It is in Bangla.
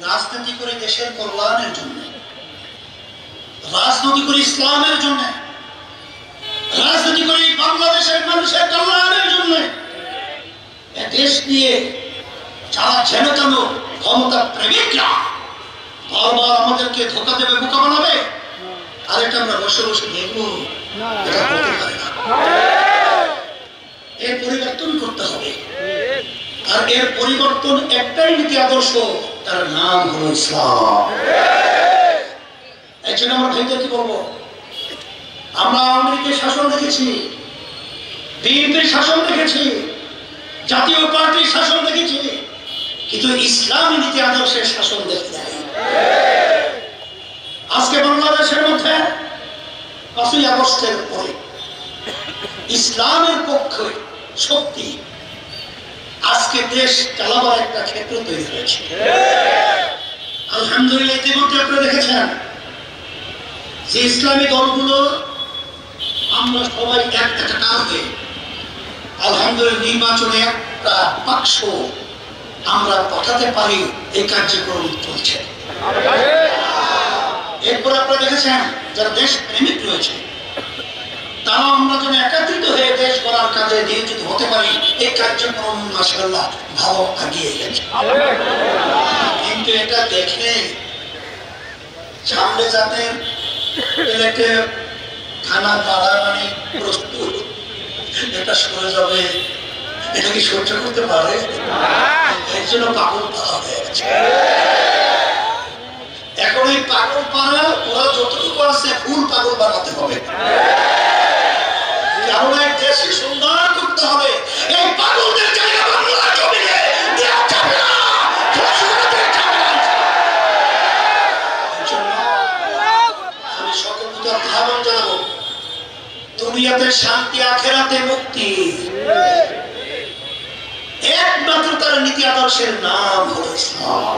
রাজনীতি করে দেশের কল্যাণের জন্য, রাজনীতি করে ইসলামের জন্য, রাজনীতি করে বাংলাদেশের মানুষের কল্যাণের জন্য দেশ নিয়ে যারা যেন তেন ক্ষমতা প্রেমিকরা বারবার আমাদেরকে ধোকা দেবে, বোকা বানাবে, আর এটা আমরা বসে বসে দেখবো, এটা করতে পারে না। এর পরিবর্তন করতে হবে, আর এর পরিবর্তন একটাই নীতি আদর্শ, তার নাম হলো ইসলাম। এই জন্য আমরা ভাইদের কি বলবো, আমরা আওয়ামী লীগের শাসন দেখেছি, বিএনপির শাসন দেখেছি, জাতীয় পার্টির শাসন দেখেছি, কিন্তু ইসলামী নীতি আদর্শের শাসন দেখতে নাই। আজকে বাংলাদেশের মধ্যে 5ই আগস্টের পরে ইসলামের পক্ষে শক্তি আজকে দেশ চালাবার একটা ক্ষেত্র তৈরি হয়েছে। আলহামদুলিল্লাহ, ইতিমধ্যে আপনারা দেখেছেন যে ইসলামী দলগুলো আমরা সবাই একটা হয়ে আলহামদুলিল্লাহ নির্বাচনে একটা বাক্স আমরা পাঠাতে পারি, এই কার্যক্রম চলছে। এরপর আপনারা দেখেছেন যারা দেশ প্রেমিক রয়েছে তারা আমরা যেন একত্রিত হয়ে দেশ গড়ার কাজে নিয়োজিত হতে পারি, এই কার্যক্রম মাশাআল্লাহ ভালো এগিয়ে গেছে। কিন্তু এটা দেখে সামনে যাতে প্লেটে খানা পাড়া মানে প্রস্তুত, এটা সরে যাবে, এটা কি সহ্য করতে পারে? এর জন্য পাগল পাড়া হয়ে গেছে। এখন এই পাগল পাড়া ওরা যতটুকু আছে ফুল পাগল বানাতে হবে, কারণ এক দেশে সুন্দর করতে হবে। এই পাগলদের জায়গা বাংলা জমিনে দেওয়া যাবে না। আমি সকলকে আহ্বান জানাবো, দুনিয়াতে শান্তি, আখেরাতে মুক্তি, একমাত্র তার নীতি আদর্শের নাম হলো ইসলাম।